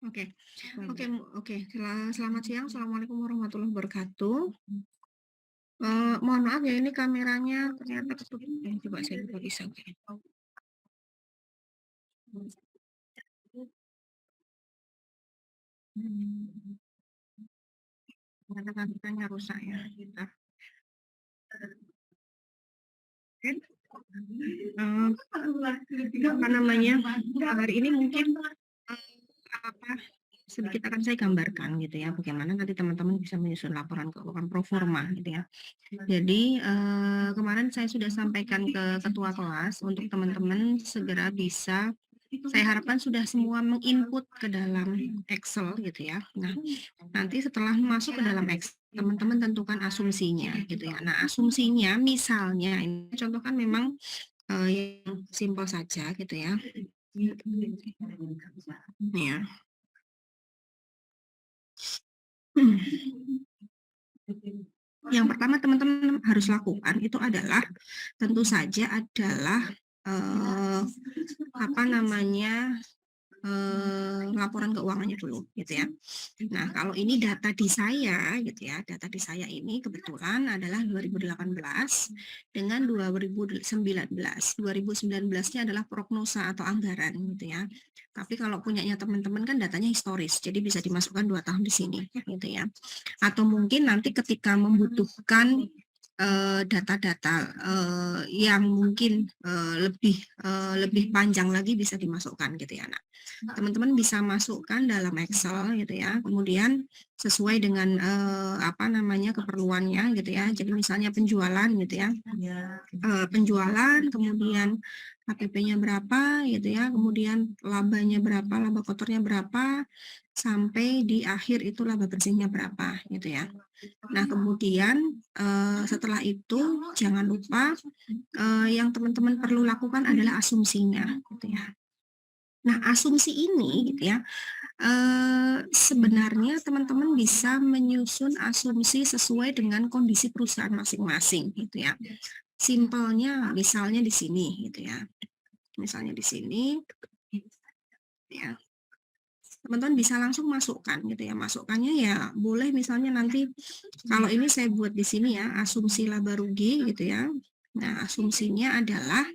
Oke, oke, oke. Selamat siang. Assalamualaikum warahmatullahi wabarakatuh. Mohon maaf ya, ini kameranya ternyata ketutup. Coba saya buka bisa. Oke. Hmm, ternyata kameranya rusak ya. Bentar. Oke. Apa namanya? Hari ini mungkin apa sedikit akan saya gambarkan gitu ya, bagaimana nanti teman-teman bisa menyusun laporan keuangan pro forma gitu ya. Jadi kemarin saya sudah sampaikan ke ketua kelas untuk teman-teman segera bisa, saya harapkan sudah semua menginput ke dalam Excel gitu ya. Nah, nanti setelah masuk ke dalam Excel, teman-teman tentukan asumsinya gitu ya. Nah, asumsinya misalnya ini contohkan memang yang simpel saja gitu ya. Ya. Yang pertama teman-teman harus lakukan itu adalah tentu saja adalah apa namanya laporan keuangannya dulu gitu ya. Nah, kalau ini data di saya gitu ya, data di saya ini kebetulan adalah 2018 dengan 2019. 2019-nya adalah prognosa atau anggaran gitu ya. Tapi kalau punyanya teman-teman kan datanya historis, jadi bisa dimasukkan 2 tahun di sini gitu ya. Atau mungkin nanti ketika membutuhkan data-data yang mungkin lebih panjang lagi bisa dimasukkan gitu ya. Nah, teman-teman bisa masukkan dalam Excel gitu ya. Kemudian sesuai dengan apa namanya keperluannya gitu ya. Jadi misalnya penjualan gitu ya. Penjualan, kemudian HPP-nya berapa gitu ya. Kemudian labanya berapa, laba kotornya berapa, sampai di akhir itu laba bersihnya berapa gitu ya. Nah, kemudian setelah itu jangan lupa yang teman-teman perlu lakukan adalah asumsinya gitu ya. Nah, asumsi ini gitu ya, sebenarnya teman-teman bisa menyusun asumsi sesuai dengan kondisi perusahaan masing-masing gitu ya. Simpelnya misalnya di sini gitu ya. Misalnya di sini ya. Teman-teman bisa langsung masukkan gitu ya. Masukkannya ya boleh misalnya nanti kalau ini saya buat di sini ya, asumsi laba rugi gitu ya. Nah, asumsinya adalah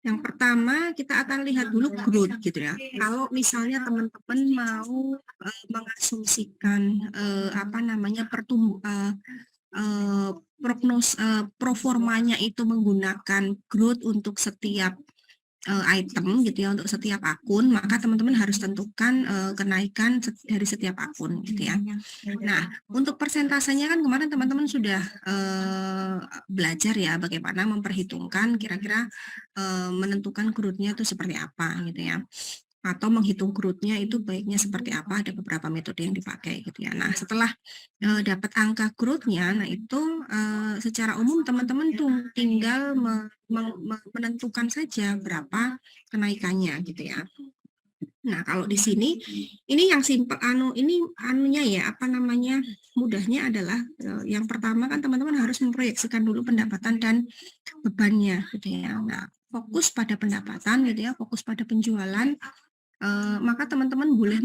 yang pertama kita akan lihat dulu growth gitu ya. Kalau misalnya teman-teman mau mengasumsikan apa namanya proformanya itu menggunakan growth untuk setiap item gitu ya, untuk setiap akun, maka teman-teman harus tentukan kenaikan dari setiap akun gitu ya. Nah, untuk persentasenya kan kemarin teman-teman sudah belajar ya bagaimana memperhitungkan kira-kira menentukan growth-nya itu seperti apa gitu ya. Atau menghitung growth-nya itu baiknya seperti apa, ada beberapa metode yang dipakai gitu ya. Nah, setelah dapat angka growth-nya, nah itu secara umum teman-teman tuh tinggal menentukan saja berapa kenaikannya gitu ya. Nah, kalau di sini ini yang simpel ini anunya ya, apa namanya? Mudahnya adalah yang pertama kan teman-teman harus memproyeksikan dulu pendapatan dan bebannya gitu ya. Nah, fokus pada pendapatan gitu ya, fokus pada penjualan, maka teman-teman boleh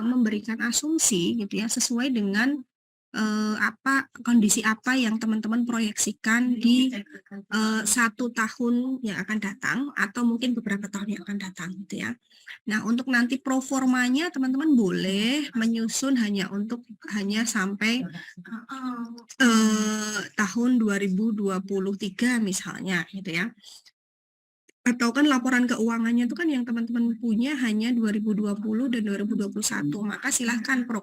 memberikan asumsi gitu ya sesuai dengan apa kondisi apa yang teman-teman proyeksikan di 1 tahun yang akan datang atau mungkin beberapa tahun yang akan datang gitu ya. Nah, untuk nanti pro formanya teman-teman boleh menyusun hanya sampai tahun 2023 misalnya gitu ya. Atau kan laporan keuangannya itu kan yang teman-teman punya hanya 2020 dan 2021, maka silahkan pro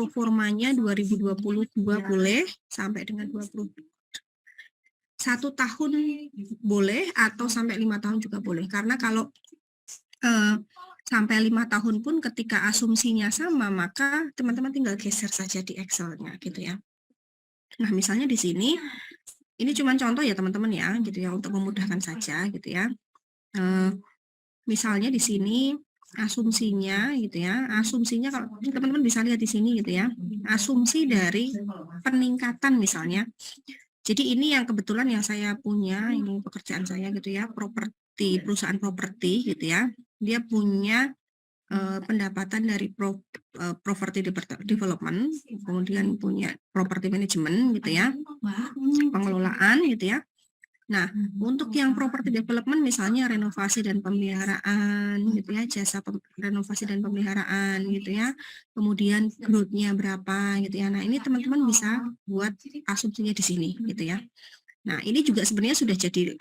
formanya 2022 boleh sampai dengan 1 tahun boleh atau sampai 5 tahun juga boleh, karena kalau sampai 5 tahun pun ketika asumsinya sama, maka teman-teman tinggal geser saja di Excel-nya gitu ya. Nah, misalnya di sini, ini cuma contoh ya teman-teman ya, gitu ya, untuk memudahkan saja gitu ya. Misalnya di sini asumsinya gitu ya, asumsinya kalau teman-teman bisa lihat di sini gitu ya, asumsi dari peningkatan misalnya. Jadi ini yang kebetulan yang saya punya, ini pekerjaan saya gitu ya, perusahaan properti gitu ya. dia punya pendapatan dari property development, kemudian punya property management gitu ya, pengelolaan gitu ya. Nah, untuk yang property development misalnya renovasi dan pemeliharaan gitu ya, jasa renovasi dan pemeliharaan gitu ya. Kemudian growth-nya berapa gitu ya. Nah, ini teman-teman bisa buat asumsinya di sini gitu ya. Nah, ini juga sebenarnya sudah jadi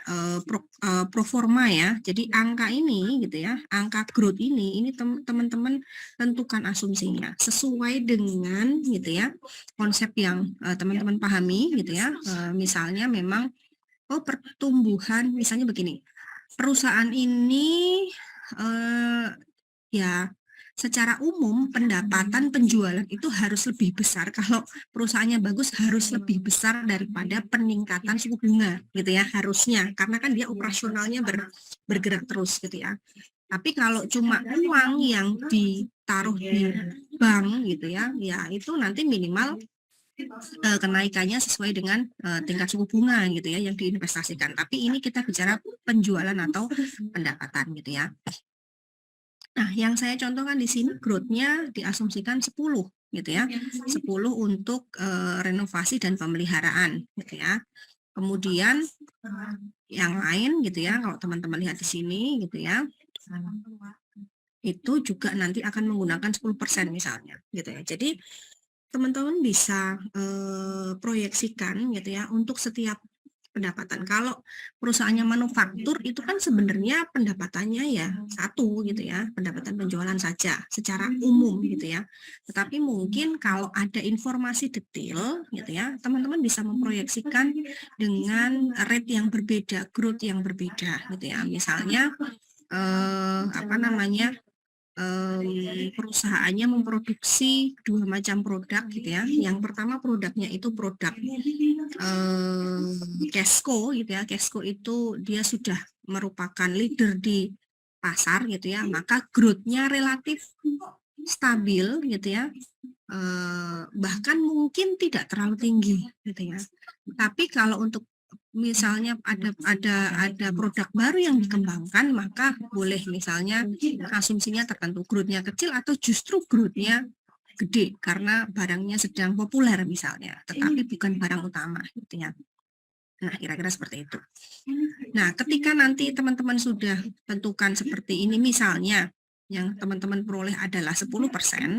pro forma ya. Jadi angka ini gitu ya, angka growth ini teman-teman tentukan asumsinya sesuai dengan gitu ya konsep yang teman-teman pahami gitu ya. Misalnya memang pertumbuhan misalnya begini, perusahaan ini ya secara umum pendapatan penjualan itu harus lebih besar kalau perusahaannya bagus harus lebih besar daripada peningkatan suku bunga gitu ya harusnya karena kan dia operasionalnya bergerak terus gitu ya. Tapi kalau cuma uang yang ditaruh di bank gitu ya, ya itu nanti minimal kenaikannya sesuai dengan tingkat suku bunga gitu ya yang diinvestasikan. Tapi ini kita bicara penjualan atau pendapatan gitu ya. Nah, yang saya contohkan di sini growth-nya diasumsikan 10 gitu ya. 10 untuk renovasi dan pemeliharaan gitu ya. Kemudian yang lain gitu ya, kalau teman-teman lihat di sini gitu ya. Itu juga nanti akan menggunakan 10% misalnya gitu ya. Jadi teman-teman bisa proyeksikan gitu ya untuk setiap pendapatan. Kalau perusahaannya manufaktur itu kan sebenarnya pendapatannya ya satu gitu ya, pendapatan penjualan saja secara umum gitu ya. Tetapi mungkin kalau ada informasi detail gitu ya, teman-teman bisa memproyeksikan dengan rate yang berbeda, growth yang berbeda gitu ya. Misalnya apa namanya perusahaannya memproduksi 2 macam produk gitu ya. Yang pertama produknya itu produk Casco gitu ya. Casco itu dia sudah merupakan leader di pasar gitu ya. Maka growth-nya relatif stabil gitu ya. Bahkan mungkin tidak terlalu tinggi gitu ya. Tapi kalau untuk misalnya ada produk baru yang dikembangkan maka boleh misalnya asumsinya tertentu growth-nya kecil atau justru growth-nya gede karena barangnya sedang populer misalnya tetapi bukan barang utama gitu ya. Nah, kira-kira seperti itu. Nah, ketika nanti teman-teman sudah tentukan seperti ini misalnya yang teman-teman peroleh adalah 10%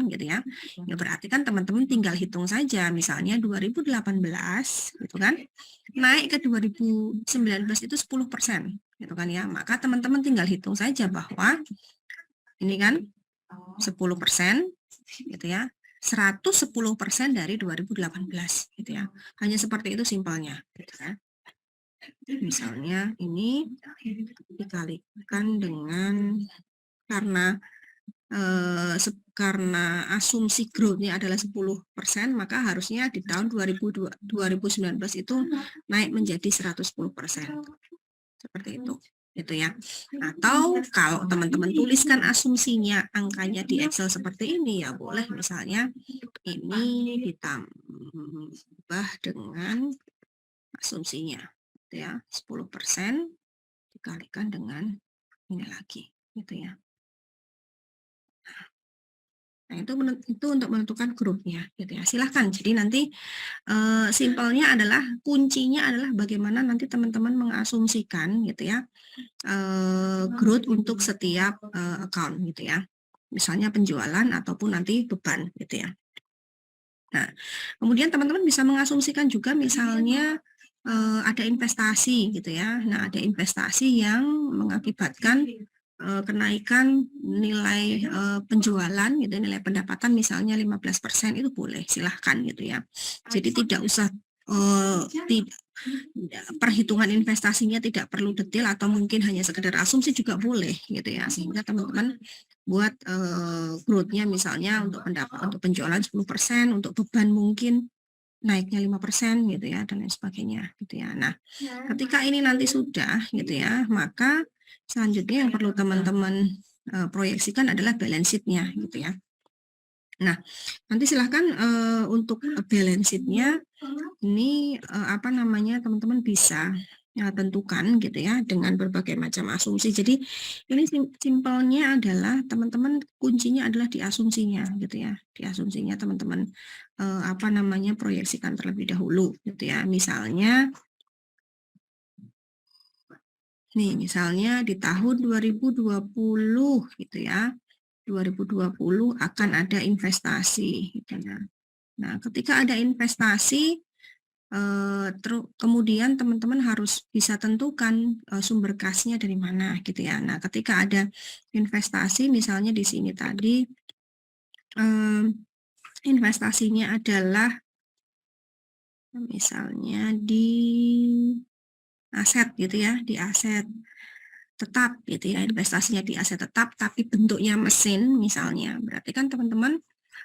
gitu ya. Ya berarti kan teman-teman tinggal hitung saja misalnya 2018 gitu kan. Naik ke 2019 itu 10% gitu kan ya. Maka teman-teman tinggal hitung saja bahwa ini kan 10% gitu ya. 110% dari 2018 gitu ya. Hanya seperti itu simpelnya gitu ya. Misalnya ini dikalikan dengan karena karena asumsi growth-nya adalah 10%, maka harusnya di tahun 2019 itu naik menjadi 110%. Seperti itu. Gitu ya. Atau kalau teman-teman tuliskan asumsinya angkanya di Excel seperti ini ya boleh misalnya ini ditambah dengan asumsinya gitu ya 10% dikalikan dengan ini lagi gitu ya. Nah, itu untuk menentukan grupnya gitu ya. Silahkan. Jadi nanti simpelnya adalah kuncinya adalah bagaimana nanti teman-teman mengasumsikan gitu ya growth untuk setiap account gitu ya. Misalnya penjualan ataupun nanti beban gitu ya. Nah, kemudian teman-teman bisa mengasumsikan juga misalnya ada investasi gitu ya. Nah, ada investasi yang mengakibatkan kenaikan nilai penjualan gitu, nilai pendapatan misalnya 15% itu boleh, silahkan gitu ya. Jadi tidak usah perhitungan investasinya tidak perlu detail atau mungkin hanya sekedar asumsi juga boleh gitu ya. Sehingga teman-teman buat growth-nya misalnya untuk penjualan 10%, untuk beban mungkin naiknya 5% gitu ya dan lain sebagainya gitu ya. Nah, ketika ini nanti sudah gitu ya, maka selanjutnya yang perlu teman-teman proyeksikan adalah balance sheet-nya gitu ya. Nah, nanti silahkan untuk balance sheet-nya ini apa namanya teman-teman bisa tentukan gitu ya dengan berbagai macam asumsi. Jadi ini simpelnya adalah teman-teman kuncinya adalah di asumsinya gitu ya. Di asumsinya teman-teman proyeksikan terlebih dahulu gitu ya. Misalnya di tahun 2020 gitu ya. 2020 akan ada investasi gitu ya. Nah, ketika ada investasi kemudian teman-teman harus bisa tentukan sumber kasnya dari mana gitu ya. Nah, ketika ada investasi misalnya di sini tadi investasinya adalah misalnya di aset gitu ya, di aset tetap gitu ya, investasinya di aset tetap tapi bentuknya mesin misalnya. Berarti kan teman-teman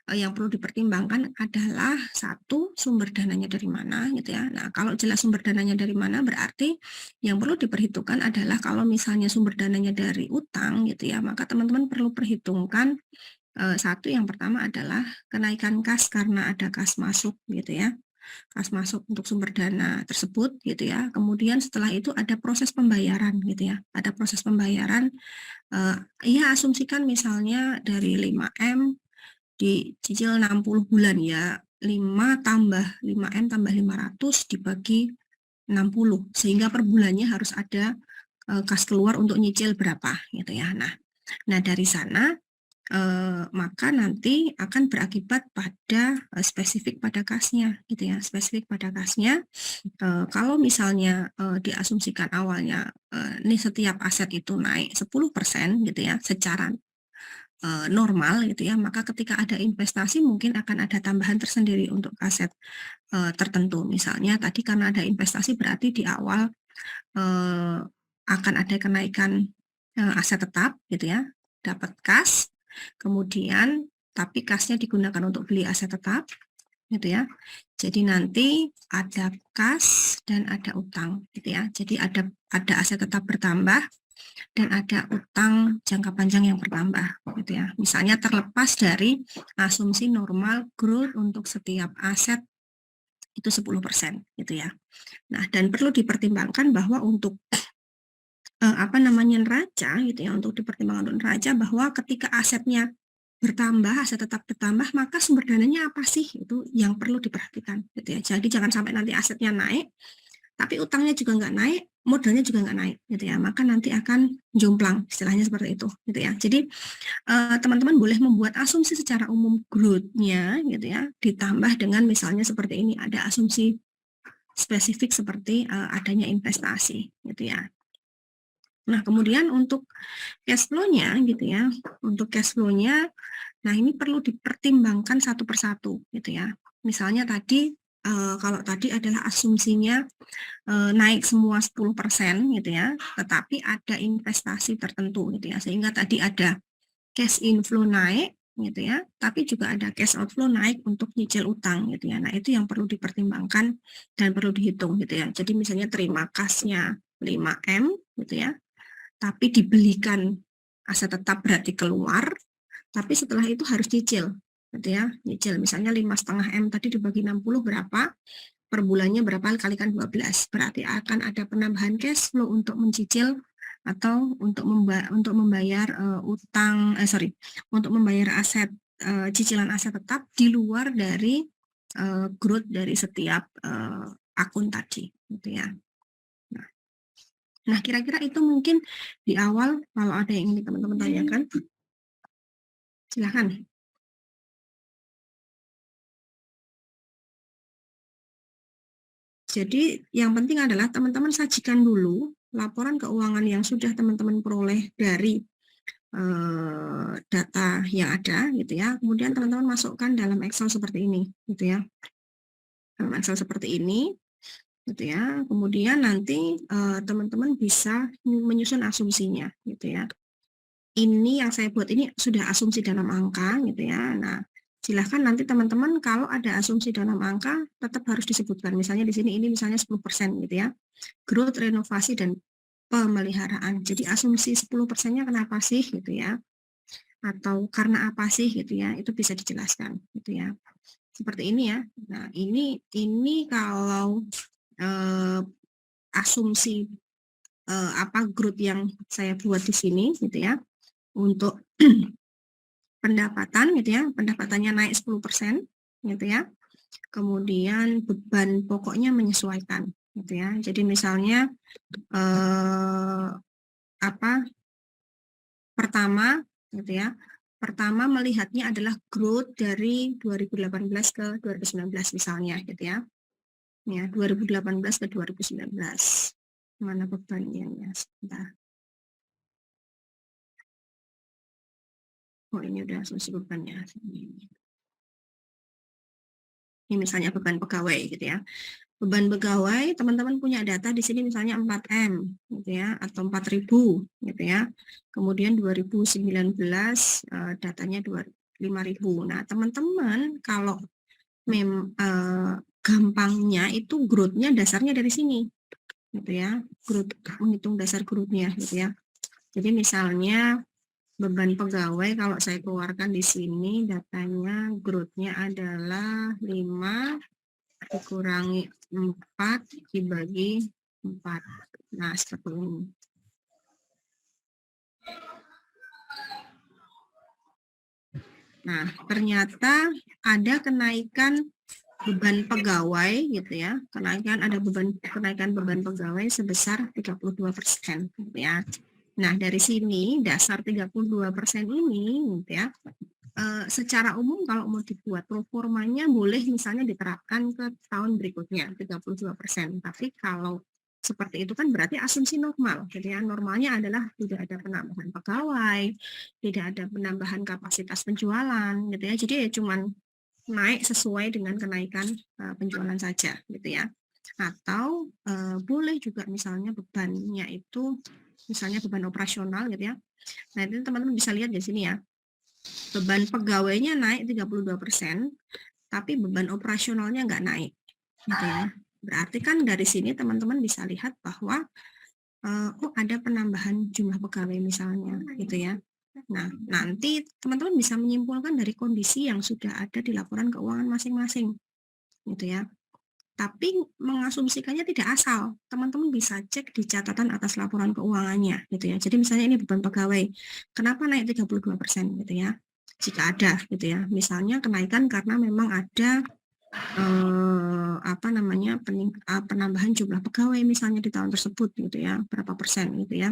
yang perlu dipertimbangkan adalah satu sumber dananya dari mana gitu ya. Nah, kalau jelas sumber dananya dari mana berarti yang perlu diperhitungkan adalah kalau misalnya sumber dananya dari utang gitu ya, maka teman-teman perlu perhitungkan satu yang pertama adalah kenaikan kas karena ada kas masuk gitu ya. Kas masuk untuk sumber dana tersebut gitu ya. Kemudian setelah itu ada proses pembayaran gitu ya. Ada proses pembayaran ya asumsikan misalnya dari 5M dicicil 60 bulan ya, 5 tambah 5M tambah 500 dibagi 60, sehingga per bulannya harus ada kas keluar untuk nyicil berapa gitu ya. Nah dari sana maka nanti akan berakibat pada spesifik pada kasnya gitu ya, spesifik pada kasnya. Kalau misalnya diasumsikan awalnya ini setiap aset itu naik 10% gitu ya secara normal gitu ya, maka ketika ada investasi mungkin akan ada tambahan tersendiri untuk aset tertentu. Misalnya tadi karena ada investasi berarti di awal akan ada kenaikan aset tetap gitu ya, dapat kas, kemudian tapi kasnya digunakan untuk beli aset tetap gitu ya. Jadi nanti ada kas dan ada utang gitu ya. Jadi ada aset tetap bertambah dan ada utang jangka panjang yang bertambah gitu ya. Misalnya terlepas dari asumsi normal growth untuk setiap aset itu 10% gitu ya. Nah, dan perlu dipertimbangkan bahwa untuk neraca gitu ya, untuk dipertimbangkan untuk neraca bahwa ketika asetnya bertambah, aset tetap bertambah, maka sumber dananya apa sih? Itu yang perlu diperhatikan gitu ya. Jadi jangan sampai nanti asetnya naik tapi utangnya juga nggak naik, modalnya juga nggak naik gitu ya, maka nanti akan jomplang, istilahnya seperti itu gitu ya. Jadi teman-teman boleh membuat asumsi secara umum growth-nya gitu ya, ditambah dengan misalnya seperti ini, ada asumsi spesifik seperti adanya investasi gitu ya. Nah, kemudian untuk cash flow-nya gitu ya, untuk cash flow-nya, nah ini perlu dipertimbangkan satu persatu gitu ya. Misalnya tadi kalau tadi adalah asumsinya naik semua 10% gitu ya, tetapi ada investasi tertentu gitu ya, sehingga tadi ada cash inflow naik gitu ya, tapi juga ada cash outflow naik untuk nyicil utang gitu ya. Nah, itu yang perlu dipertimbangkan dan perlu dihitung gitu ya. Jadi misalnya terima kasnya 5M gitu ya, tapi dibelikan aset tetap berarti keluar, tapi setelah itu harus nyicil gitu ya, nyicil misalnya 5,5M tadi dibagi 60 berapa, per bulannya berapa kalikan 12, berarti akan ada penambahan cash flow untuk mencicil atau untuk membayar untuk membayar aset cicilan aset tetap di luar dari growth dari setiap akun tadi gitu ya. Nah, kira-kira itu mungkin di awal, kalau ada yang ingin teman-teman tanyakan, silakan. Jadi yang penting adalah teman-teman sajikan dulu laporan keuangan yang sudah teman-teman peroleh dari data yang ada gitu ya. Kemudian teman-teman masukkan dalam Excel seperti ini gitu ya. Dalam Excel seperti ini gitu ya. Kemudian nanti teman-teman bisa menyusun asumsinya gitu ya. Ini yang saya buat ini sudah asumsi dalam angka gitu ya. Nah, silahkan nanti teman-teman kalau ada asumsi dalam angka tetap harus disebutkan. Misalnya di sini ini misalnya 10% gitu ya. Growth, renovasi, dan pemeliharaan. Jadi asumsi 10%-nya kenapa sih gitu ya. Atau karena apa sih gitu ya. Itu bisa dijelaskan gitu ya. Seperti ini ya. Nah, ini kalau asumsi growth yang saya buat di sini gitu ya. Untuk pendapatan gitu ya, pendapatannya naik 10% gitu ya. Kemudian beban pokoknya menyesuaikan gitu ya. Jadi misalnya pertama gitu ya. Pertama melihatnya adalah growth dari 2018 ke 2019 misalnya gitu ya. Ya, 2018 ke 2019. Mana bebannya ya? Sebentar. Oh, ini udah asumsi bebannya. Ini misalnya beban pegawai gitu ya. Beban pegawai, teman-teman punya data di sini misalnya 4M gitu ya, atau 4.000 gitu ya. Kemudian 2019 datanya 5.000. Nah, teman-teman kalau gampangnya itu growth-nya dasarnya dari sini gitu ya. Growth, menghitung dasar growth-nya gitu ya. Jadi misalnya beban pegawai kalau saya keluarkan di sini datanya growth-nya adalah 5 dikurangi 4 dibagi 4. Nah, seperti ini. Nah, ternyata ada kenaikan beban pegawai gitu ya. Kenaikan beban pegawai sebesar 32% gitu ya. Nah, dari sini dasar 32% ini gitu ya. Secara umum kalau mau dibuat proformanya boleh misalnya diterapkan ke tahun berikutnya 32%. Tapi kalau seperti itu kan berarti asumsi normal. Jadi ya, normalnya adalah tidak ada penambahan pegawai, tidak ada penambahan kapasitas penjualan gitu ya. Jadi ya cuman naik sesuai dengan kenaikan penjualan saja gitu ya. Atau boleh juga misalnya bebannya itu misalnya beban operasional gitu ya. Nah, itu teman-teman bisa lihat di sini ya. Beban pegawainya naik 32%, tapi beban operasionalnya nggak naik. Gitu ya. Berarti kan dari sini teman-teman bisa lihat bahwa ada penambahan jumlah pegawai misalnya, gitu ya. Nah, nanti teman-teman bisa menyimpulkan dari kondisi yang sudah ada di laporan keuangan masing-masing, gitu ya. Tapi mengasumsikannya tidak asal. Teman-teman bisa cek di catatan atas laporan keuangannya, gitu ya. Jadi misalnya ini beban pegawai, kenapa naik 32%, gitu ya. Jika ada, gitu ya. Misalnya kenaikan karena memang ada penambahan jumlah pegawai misalnya di tahun tersebut gitu ya, berapa persen gitu ya.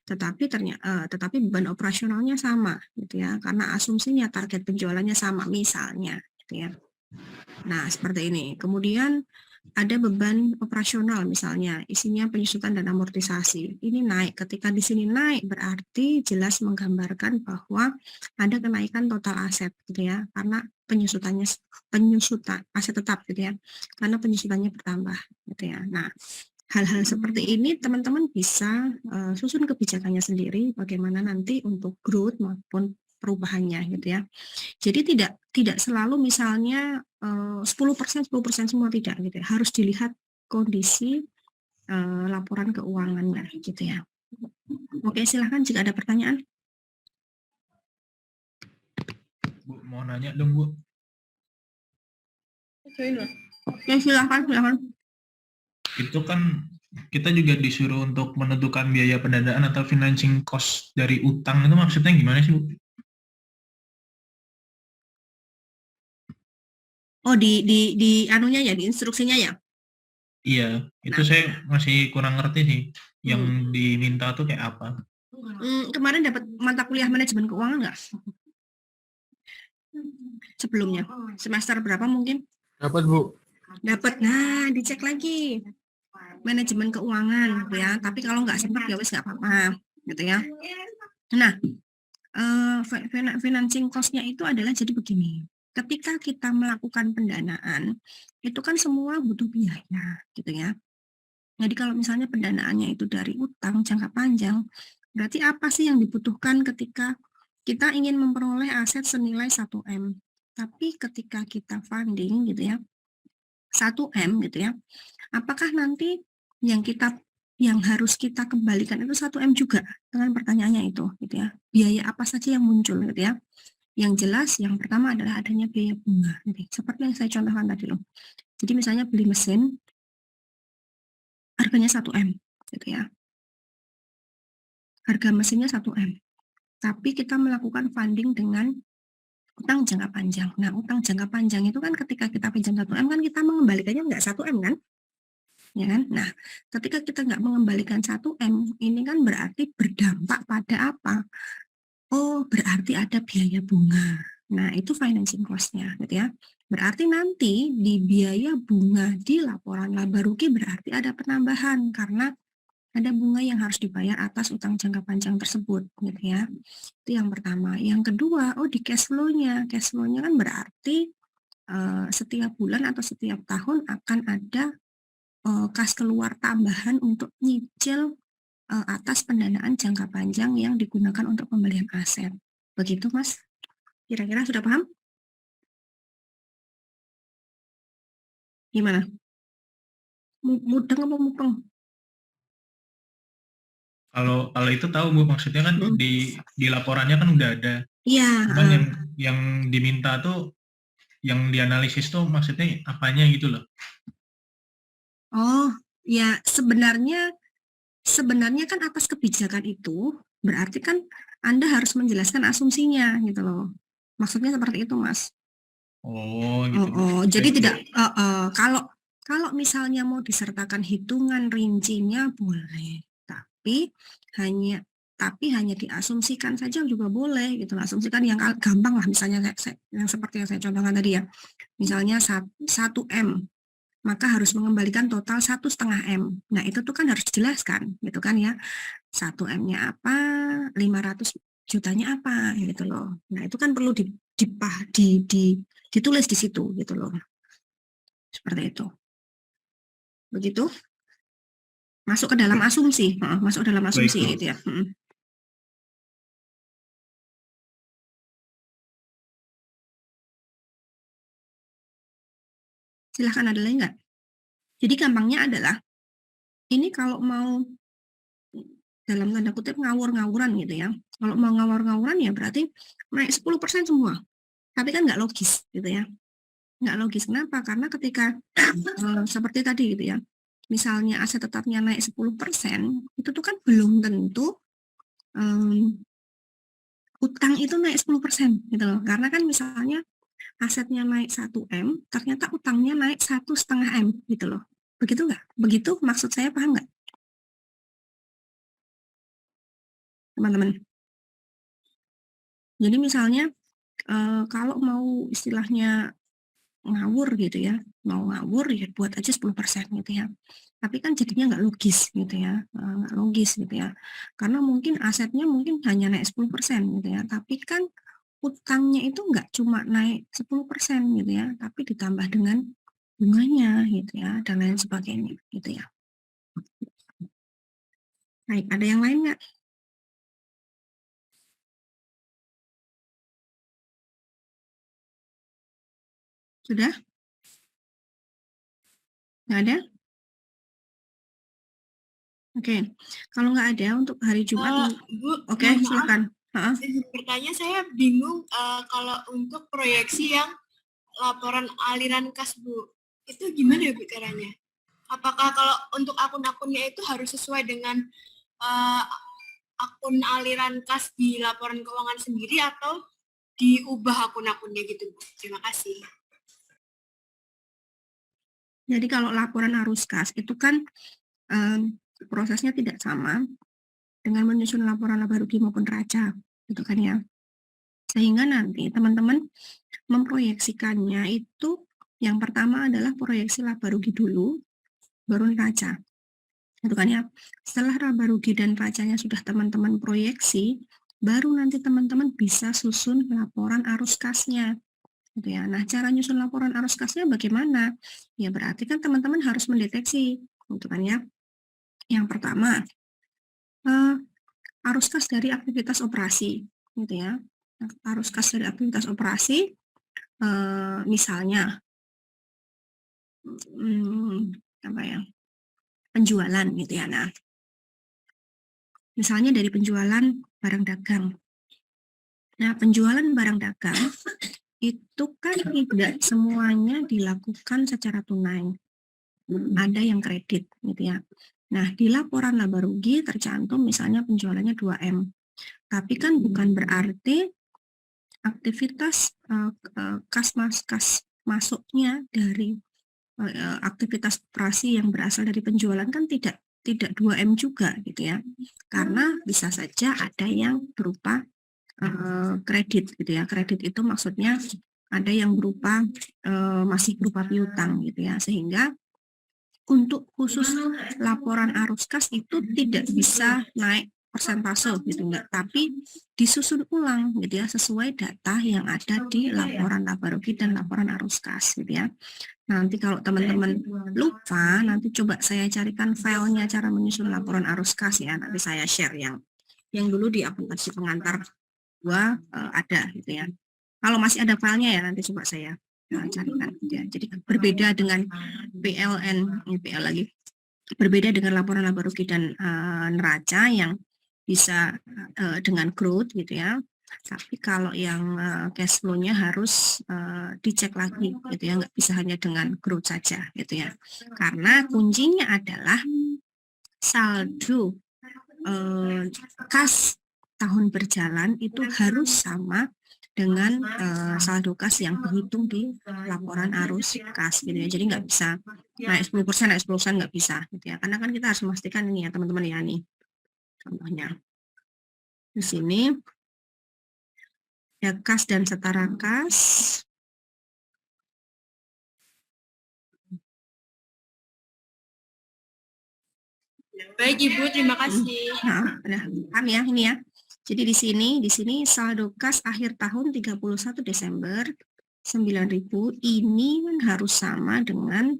Tetapi beban operasionalnya sama gitu ya, karena asumsinya target penjualannya sama misalnya gitu ya. Nah, seperti ini. Kemudian ada beban operasional misalnya, isinya penyusutan dan amortisasi. Ini naik. Ketika di sini naik berarti jelas menggambarkan bahwa ada kenaikan total aset gitu ya, karena penyusutan aset tetap gitu ya, karena penyusutannya bertambah gitu ya. Nah, hal-hal seperti ini teman-teman bisa susun kebijakannya sendiri bagaimana nanti untuk growth maupun perubahannya gitu ya. Jadi tidak selalu misalnya 10% semua tidak gitu ya. Harus dilihat kondisi laporan keuangannya gitu ya. Oke, silahkan jika ada pertanyaan. Bu, mau nanya dong, Bu. Ya, silahkan. Itu kan kita juga disuruh untuk menentukan biaya pendanaan atau financing cost dari utang, itu maksudnya gimana sih, Bu? Oh, di anunya ya, di instruksinya ya. Iya, itu Nah, saya masih kurang ngerti sih. Yang diminta tuh kayak apa? kemarin dapat mata kuliah manajemen keuangan nggak? Sebelumnya, semester berapa mungkin? Dapat, Bu. Dapat. Nah, dicek lagi manajemen keuangan gitu ya. Tapi kalau nggak sempat ya wes nggak apa-apa gitu ya. Nah, financing cost-nya itu adalah jadi begini. Ketika kita melakukan pendanaan, itu kan semua butuh biaya gitu ya. Jadi kalau misalnya pendanaannya itu dari utang jangka panjang, berarti apa sih yang dibutuhkan ketika kita ingin memperoleh aset senilai 1M. Tapi ketika kita funding gitu ya, 1M gitu ya, apakah nanti yang harus kita kembalikan itu 1M juga? Dengan pertanyaannya itu gitu ya. Biaya apa saja yang muncul gitu ya. Yang jelas yang pertama adalah adanya biaya bunga gitu. Seperti yang saya contohkan tadi loh. Jadi misalnya beli mesin, harganya 1M gitu ya. Harga mesinnya 1M. Tapi kita melakukan funding dengan utang jangka panjang. Nah, utang jangka panjang itu kan ketika kita pinjam 1M kan kita mengembalikannya nggak 1M kan? Ya kan? Nah, ketika kita nggak mengembalikan 1M, ini kan berarti berdampak pada apa? Oh, berarti ada biaya bunga. Nah, itu financing cost-nya, gitu ya. Berarti nanti di biaya bunga di laporan laba rugi berarti ada penambahan karena ada bunga yang harus dibayar atas utang jangka panjang tersebut, gitu ya. Itu yang pertama. Yang kedua, oh di cash flow-nya. Cash flow-nya kan berarti setiap bulan atau setiap tahun akan ada kas keluar tambahan untuk nyicil atas pendanaan jangka panjang yang digunakan untuk pembelian aset. Begitu, Mas? Kira-kira sudah paham? Gimana? Mudeng apa mupeng? Kalau itu tahu Bu, maksudnya kan di laporannya kan udah ada. Iya. Cuman yang diminta tuh, yang dianalisis tuh maksudnya apanya gitu loh. Oh, ya sebenarnya kan atas kebijakan itu berarti kan Anda harus menjelaskan asumsinya gitu loh. Maksudnya seperti itu, Mas. Oh, gitu. Jadi tidak kalau misalnya mau disertakan hitungan rincinya boleh, tapi hanya diasumsikan saja juga boleh gitu. Asumsikan yang gampang lah, misalnya yang seperti yang saya contohkan tadi ya. Misalnya 1M, maka harus mengembalikan total 1,5M. Nah, itu tuh kan harus dijelaskan gitu kan ya. 1M-nya apa, 500 jutanya apa gitu loh. Nah, itu kan perlu ditulis di situ gitu loh. Seperti itu. Begitu? Masuk ke dalam asumsi, masuk dalam asumsi gitu ya. Silahkan, ada lagi nggak? Jadi gampangnya adalah, ini kalau mau dalam tanda kutip ngawur-ngawuran gitu ya. Kalau mau ngawur-ngawuran ya berarti naik 10% semua. Tapi kan nggak logis gitu ya. Nggak logis. Kenapa? Karena ketika seperti tadi gitu ya, misalnya aset tetapnya naik 10%, itu tuh kan belum tentu utang itu naik 10% gitu loh. Karena kan misalnya asetnya naik 1M, ternyata utangnya naik 1,5M gitu loh. Begitu nggak? Begitu maksud saya, paham nggak? Teman-teman. Jadi misalnya kalau mau istilahnya ngawur gitu ya, mau ngawur ya buat aja 10% gitu ya. Tapi kan jadinya nggak logis gitu ya, nggak logis gitu ya. Karena mungkin asetnya mungkin hanya naik 10% gitu ya, tapi kan utangnya itu nggak cuma naik 10% gitu ya, tapi ditambah dengan bunganya gitu ya, dan lain sebagainya gitu ya. Baik, ada yang lain nggak? Sudah? Nggak ada? Oke, kalau nggak ada untuk hari Jumat, Bu, oke, silakan. Izin bertanya, saya bingung kalau untuk proyeksi yang laporan aliran kas, Bu. Itu gimana ya, Bu, caranya? Apakah kalau untuk akun-akunnya itu harus sesuai dengan akun aliran kas di laporan keuangan sendiri atau diubah akun-akunnya gitu, Bu? Terima kasih. Jadi kalau laporan arus kas itu kan prosesnya tidak sama dengan menyusun laporan laba rugi maupun neraca, gitu kan ya. Sehingga nanti teman-teman memproyeksikannya itu yang pertama adalah proyeksi laba rugi dulu, baru neraca. Gitu kan ya. Setelah laba rugi dan neracanya sudah teman-teman proyeksi, baru nanti teman-teman bisa susun laporan arus kasnya. Gitu ya. Nah, cara nyusun laporan arus kasnya bagaimana? Ya berarti kan teman-teman harus mendeteksi, gitu kan ya. Yang pertama, arus kas dari aktivitas operasi, gitu ya. Arus kas dari aktivitas operasi, misalnya apa ya, penjualan gitu ya. Nah, misalnya dari penjualan barang dagang. Nah, penjualan barang dagang itu kan tidak semuanya dilakukan secara tunai. Ada yang kredit gitu ya. Nah, di laporan laba rugi tercantum misalnya penjualannya 2M. Tapi kan bukan berarti aktivitas kas masuknya dari aktivitas operasi yang berasal dari penjualan kan tidak 2M juga gitu ya. Karena bisa saja ada yang berupa kredit gitu ya. Kredit itu maksudnya ada yang berupa masih berupa piutang gitu ya. Sehingga untuk khusus laporan arus kas itu tidak bisa naik persentase gitu enggak, tapi disusun ulang gitu ya sesuai data yang ada di laporan laba rugi dan laporan arus kas gitu ya. Nanti kalau teman-teman lupa, nanti coba saya carikan filenya cara menyusun laporan arus kas ya. Nanti saya share yang dulu di aplikasi pengantar 2 ada gitu ya. Kalau masih ada filenya ya nanti coba saya carikan gitu ya. Jadi berbeda dengan PLN, PL lagi. Berbeda dengan laporan laba rugi dan neraca yang bisa dengan growth gitu ya. Tapi kalau yang cash flow-nya harus dicek lagi gitu ya, nggak bisa hanya dengan growth saja gitu ya. Karena kuncinya adalah saldo kas tahun berjalan itu harus sama dengan saldo kas yang terhitung di laporan arus kas gitu ya. Jadi nggak bisa naik 10%, naik 10% nggak bisa gitu ya. Karena kan kita harus memastikan ini ya teman-teman ya nih. Contohnya di sini ya kas dan setara kas. Baik Ibu, terima kasih. Nah, udah paham ya ini ya. Jadi di sini saldo kas akhir tahun 31 Desember 9.000 ini kan harus sama dengan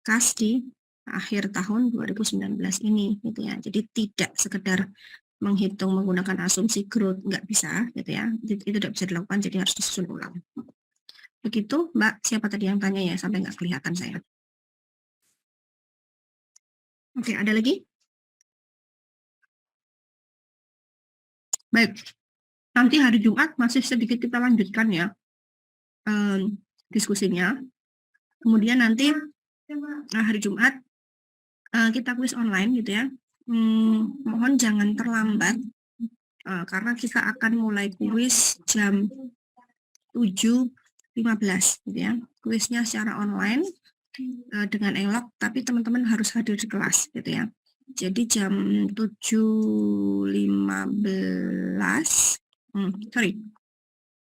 kas di akhir tahun 2019 ini gitu ya. Jadi tidak sekedar menghitung menggunakan asumsi growth nggak bisa gitu ya. Itu tidak bisa dilakukan, jadi harus disusun ulang. Begitu Mbak, siapa tadi yang tanya ya sampai nggak kelihatan saya. Oke, ada lagi? Baik, nanti hari Jumat masih sedikit kita lanjutkan ya diskusinya. Kemudian nanti hari Jumat kita kuis online gitu ya. Mohon jangan terlambat karena kita akan mulai kuis jam 7.15 gitu ya. Kuisnya secara online dengan elok, tapi teman-teman harus hadir di kelas gitu ya. Jadi jam 7.15,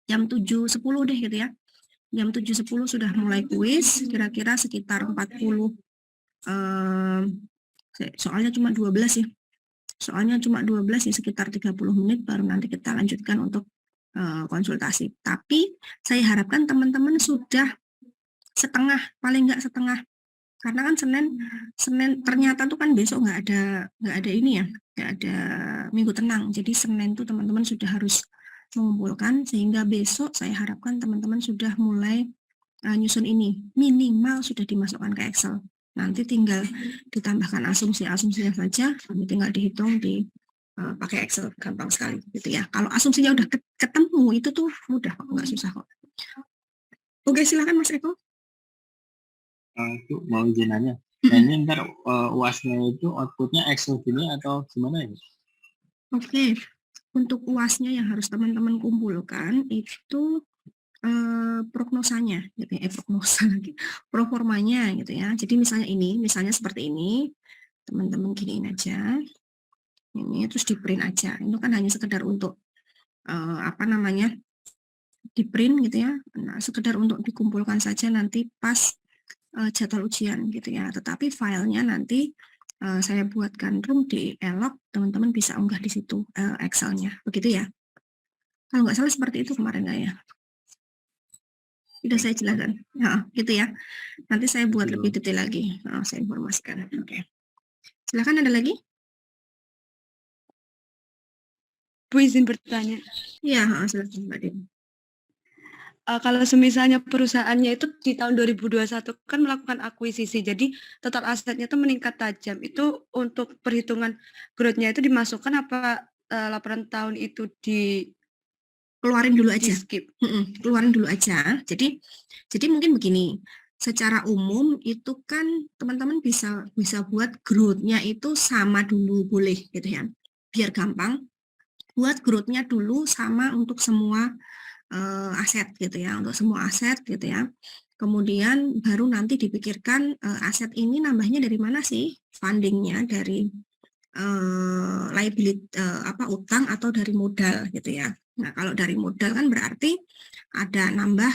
jam 7.10 deh gitu ya. Jam 7.10 sudah mulai kuis, kira-kira sekitar 40, soalnya cuma 12 ya. Soalnya cuma 12 ya, sekitar 30 menit baru nanti kita lanjutkan untuk konsultasi. Tapi saya harapkan teman-teman sudah setengah, paling nggak setengah. Karena kan Senin ternyata tuh kan besok nggak ada ini ya, nggak ada minggu tenang. Jadi Senin tuh teman-teman sudah harus mengumpulkan sehingga besok saya harapkan teman-teman sudah mulai nyusun ini, minimal sudah dimasukkan ke Excel. Nanti tinggal ditambahkan asumsinya saja, tinggal dihitung di pakai Excel, gampang sekali gitu ya. Kalau asumsinya udah ketemu itu tuh mudah kok, nggak susah kok. Oke, silakan Mas Eko. Itu mau izin nanya. Nah ini ntar UAS-nya itu outputnya Excel gini atau gimana ya? Oke, untuk UAS-nya yang harus teman-teman kumpulkan itu prognosanya gitu ya, prognosa lagi, proformanya gitu ya. Jadi misalnya seperti ini, teman-teman giniin aja, ini terus di print aja. Itu kan hanya sekedar untuk di print gitu ya, nah, sekedar untuk dikumpulkan saja nanti pas jadwal ujian gitu ya. Tetapi filenya nanti saya buatkan room di Elok, teman-teman bisa unggah di situ Excel-nya, begitu ya. Kalau nggak salah seperti itu kemarin nggak ya? Sudah saya jelaskan, nah, gitu ya. Nanti saya buat lebih detail lagi, saya informasikan. Oke, silakan ada lagi? Bu izin bertanya. Iya, silakan Mbak Din. Kalau semisalnya perusahaannya itu di tahun 2021 kan melakukan akuisisi, jadi total asetnya itu meningkat tajam. Itu untuk perhitungan growth-nya itu dimasukkan apa laporan tahun itu keluarin dulu aja. Skip. Keluarin dulu aja. Jadi mungkin begini. secara umum itu kan teman-teman bisa buat growth-nya itu sama dulu boleh gitu ya. Biar gampang, buat growth-nya dulu sama untuk semua aset gitu ya, untuk semua aset gitu ya. Kemudian baru nanti dipikirkan aset ini nambahnya dari mana sih? Fundingnya dari liability utang atau dari modal gitu ya. Nah, kalau dari modal kan berarti ada nambah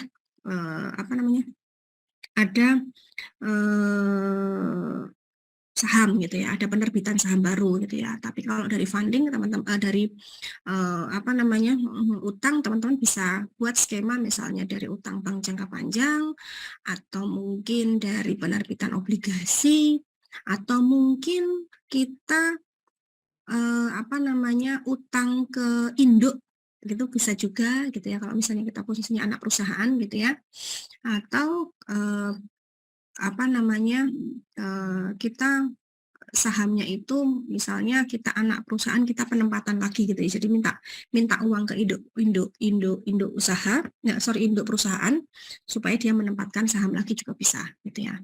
ada saham gitu ya, ada penerbitan saham baru gitu ya. Tapi kalau dari funding teman-teman dari utang, teman-teman bisa buat skema misalnya dari utang bank jangka panjang, atau mungkin dari penerbitan obligasi, atau mungkin kita utang ke induk gitu bisa juga gitu ya, kalau misalnya kita posisinya anak perusahaan gitu ya, atau kita sahamnya itu misalnya kita anak perusahaan, kita penempatan lagi gitu ya, jadi minta uang ke induk usaha, induk perusahaan supaya dia menempatkan saham lagi juga bisa gitu ya.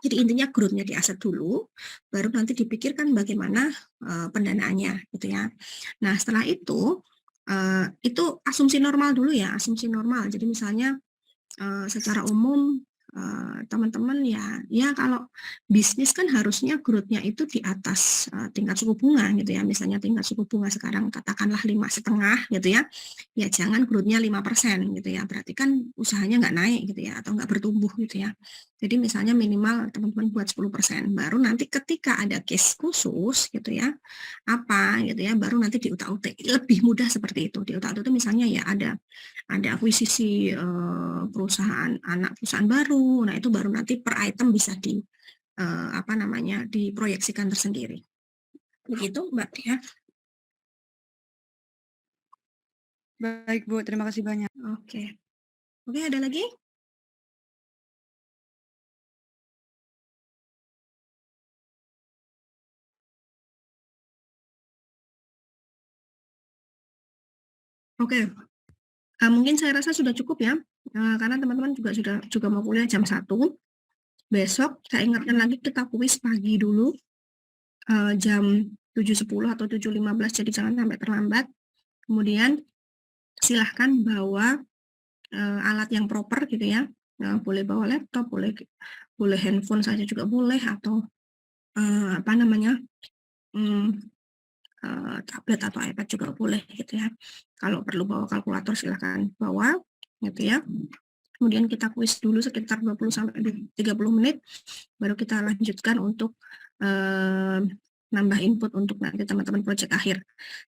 Jadi intinya growth-nya di aset dulu, baru nanti dipikirkan bagaimana pendanaannya gitu ya. Nah setelah itu asumsi normal dulu ya, asumsi normal. Jadi misalnya secara umum teman-teman ya kalau bisnis kan harusnya growth-nya itu di atas tingkat suku bunga gitu ya. Misalnya tingkat suku bunga sekarang katakanlah 5,5 gitu ya. Ya jangan growth-nya 5% gitu ya. Berarti kan usahanya nggak naik gitu ya, atau nggak bertumbuh gitu ya. Jadi misalnya minimal teman-teman buat 10%, baru nanti ketika ada case khusus gitu ya, baru nanti diutak-utik. Lebih mudah seperti itu. Diutak-utik itu misalnya ya ada akuisisi perusahaan anak perusahaan baru. Nah, itu baru nanti per item bisa diproyeksikan tersendiri. Begitu, Mbak ya. Baik, Bu. Terima kasih banyak. Oke. Oke, ada lagi? Oke. Mungkin saya rasa sudah cukup ya, karena teman-teman juga mau kuliah jam 1. Besok saya ingatkan lagi kita kuis pagi dulu, jam 7.10 atau 7.15, jadi jangan sampai terlambat. Kemudian silahkan bawa alat yang proper gitu ya, boleh bawa laptop, boleh handphone saja juga boleh, atau tablet atau iPad juga boleh gitu ya. Kalau perlu bawa kalkulator silahkan bawa gitu ya. Kemudian kita kuis dulu sekitar 20-30 menit, baru kita lanjutkan untuk nambah input untuk nanti teman-teman proyek akhir.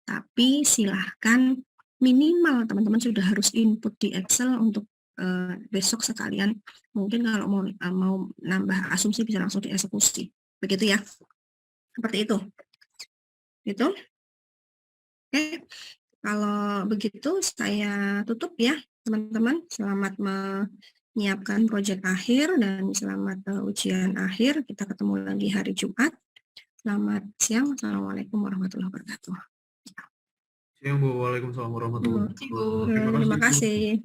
Tapi silahkan minimal teman-teman sudah harus input di Excel untuk besok sekalian. Mungkin kalau mau nambah asumsi bisa langsung dieksekusi. Begitu ya. Seperti itu. Gitu. Oke. Kalau begitu saya tutup ya, teman-teman. Selamat menyiapkan proyek akhir dan selamat ujian akhir. Kita ketemu lagi hari Jumat. Selamat siang. Assalamualaikum warahmatullahi wabarakatuh. Siang Bu, waalaikumsalam warahmatullahi wabarakatuh. Terima kasih.